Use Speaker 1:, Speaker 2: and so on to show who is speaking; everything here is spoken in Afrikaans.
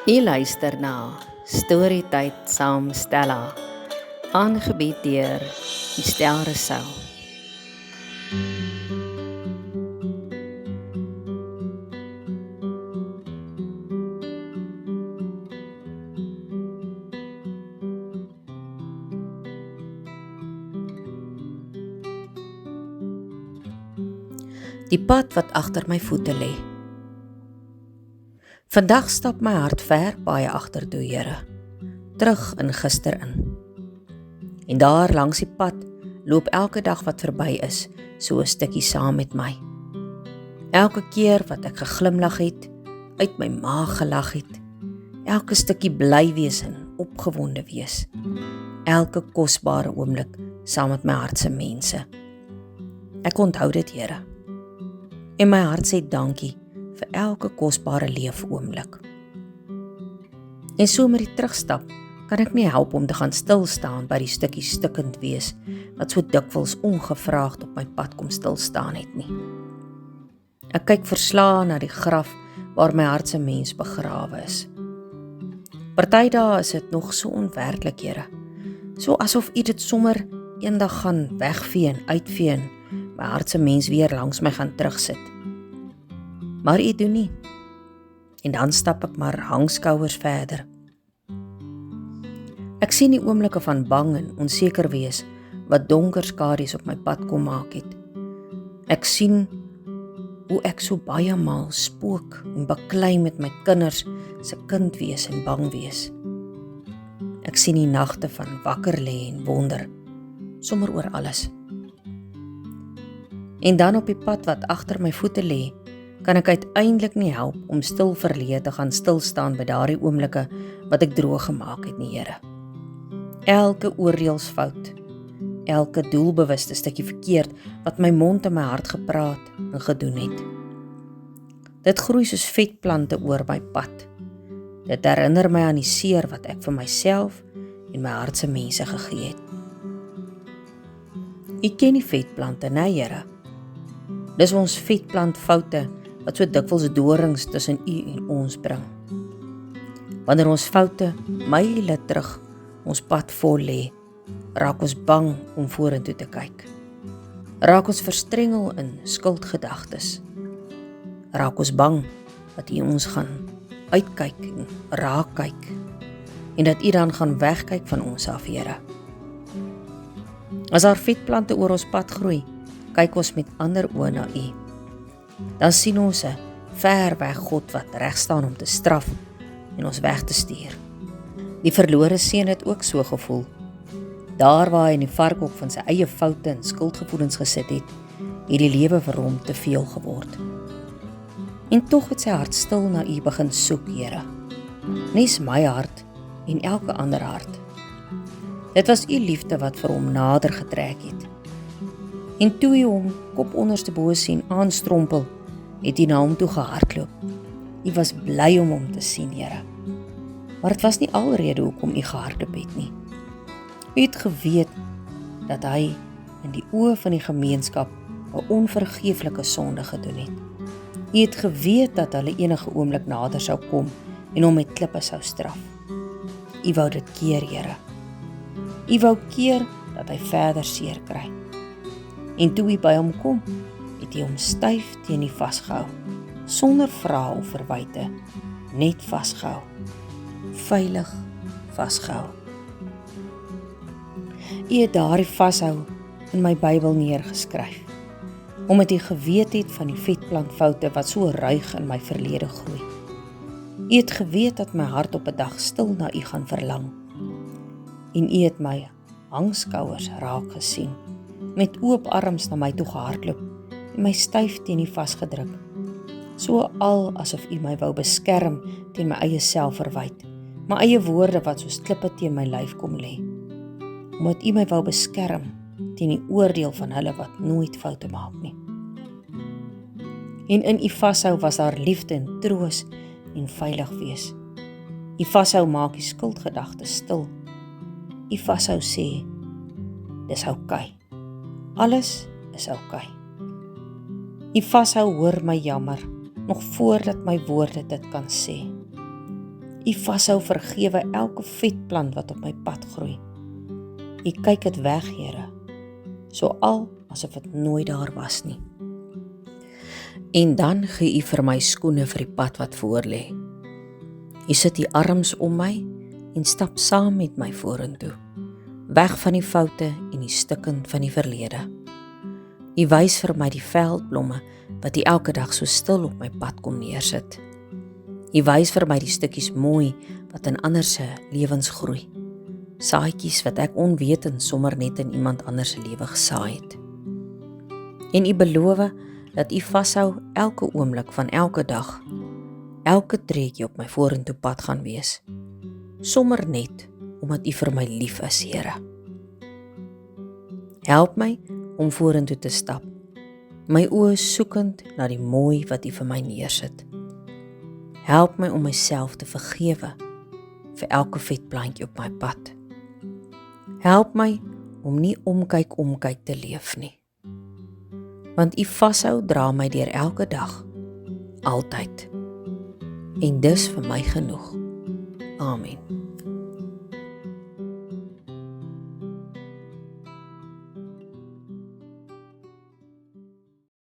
Speaker 1: U luister na Storytyd saam Stella, aangebied deur Estel Rousseau. Die pad wat agter my voete lê. Vandag stap my hart ver baie agtertoe, Here, terug in gister in. En daar langs die pad loop elke dag wat verby is, so 'n stukkie saam met my. Elke keer wat ek geglimlag het, uit my maag gelag het, elke stukkie bly wees en opgewonde wees, elke kosbare oomblik saam met my hart se mense. Ek onthou dit, Here. En my hart sê dankie vir elke kosbare leefoomblik. En so met die terugstap kan ek nie help om te gaan stilstaan by die stukkie stikkend wees wat so dikwels ongevraagd op my pad kom stilstaan het nie. Ek kyk verslae na die graf waar my hart se mens begrawe is. Party dae is dit nog so onwerklik, Here, so asof U dit sommer eendag gaan wegvee en uitvee en my hart se mens weer langs my gaan terugsit. Maar U doen nie. En dan stap ek maar hangskouers verder. Ek sien die oomblikke van bang en onseker wees wat donker skadu's op my pad kom maak het. Ek sien hoe ek so baie maal spook en baklei met my kinders se kind wees en bang wees. Ek sien die nagte van wakker lê en wonder, sommer oor alles. En dan op die pad wat agter my voete lê, kan ek uiteindelik nie help om stil verleë te gaan stilstaan by daardie oomblikke wat ek droog gemaak het nie, Here. Elke oordeelsfout, elke doelbewuste stukkie verkeerd wat my mond en my hart gepraat en gedoen het. Dit groei soos vetplante oor my pad. Dit herinner my aan die seer wat ek vir myself en my hart se mense gegee het. U ken die vetplante, nee, Here. Dis ons vetplantfoute wat so dikwels dorings tussen U en ons bring. Wanneer ons foute myle terug ons pad vol lê, raak ons bang om vorentoe te kyk. Raak ons verstrengel in skuldgedagtes. Raak ons bang dat U ons gaan uitkyk en raak kyk en dat U dan gaan wegkyk van ons af, Here. As daar vetplante oor ons pad groei, kyk ons met ander oë na U. Dan sien ons 'n ver weg God wat reg staan om te straf en ons weg te stuur. Die verlore seun het ook so gevoel. Daar waar hy in die varkhok van sy eie foute en skuldgevoelens gesit het die lewe vir hom te veel geword. En tog het sy hart stil na U begin soek, Here. Nes my hart en elke ander hart. Dit was U liefde wat vir hom nader getrek het. En toe hy hom kop onderste bo sien aanstrompel, het hy na hom toe gehardloop. Hy was bly om hom te sien, Here. Maar dit was nie alrede hoekom hy gehardloop het nie. Hy het geweet dat hy in die oë van die gemeenskap 'n onvergeeflike sonde gedoen het. Hy het geweet dat hulle enige oomblik nader sou kom en hom met klippe sou straf. Hy wou dit keer, Here. Hy wou keer dat hy verder seer kry. En toe hy by hom kom, het hy hom styf teen die vasgehou, sonder vrae of verwyte, net vasgehou, veilig vasgehou. Hy het daardie vashou in my Bybel neergeskryf, omdat hy geweet het van die vetplantfoute wat so ruig in my verlede groei. Hy het geweet dat my hart op 'n dag stil na U gaan verlang, en U het my hangskouers raak gesien, met oop arms na my toe gehardloop en my styf teen U vasgedruk, so al asof U my wou beskerm teen my eie selfverwyte, my eie woorde wat soos klippe teen my lyf kom lê, omdat U my wou beskerm teen die oordeel van hulle wat nooit foute maak nie. En in U vashou was daar liefde en troos en veilig wees. U vashou maak die skuldgedagtes stil. U vashou sê, dis oukei. Alles is oukei. U vashou hoor my jammer, nog voordat my woorde dit kan sê. U vashou vergewe elke vetplant wat op my pad groei. U kyk dit weg, Here, so al asof dit nooit daar was nie. En dan gee U vir my skoene vir die pad wat voor lê. U sit U arms om my en stap saam met my vorentoe, weg van die foute en die stukken van die verlede. U wys vir my die veldblomme wat U elke dag so stil op my pad kom neersit. U wys vir my die stukkies mooi wat in ander se lewens groei. Saadjies wat ek onwetend sommer net in iemand anders se lewe gesaai het. En U beloof dat U vashou elke oomblik van elke dag, elke treetjie op my vorentoe pad gaan wees. Sommer net omdat U vir my lief is, Here. Help my om vorentoe te stap, my oë soekend na die mooi wat U vir my neersit. Help my om myself te vergewe vir elke vetplantjie op my pad. Help my om nie omkyk te leef nie. Want U vashou dra my deur elke dag, altyd. En dis vir my genoeg. Amen.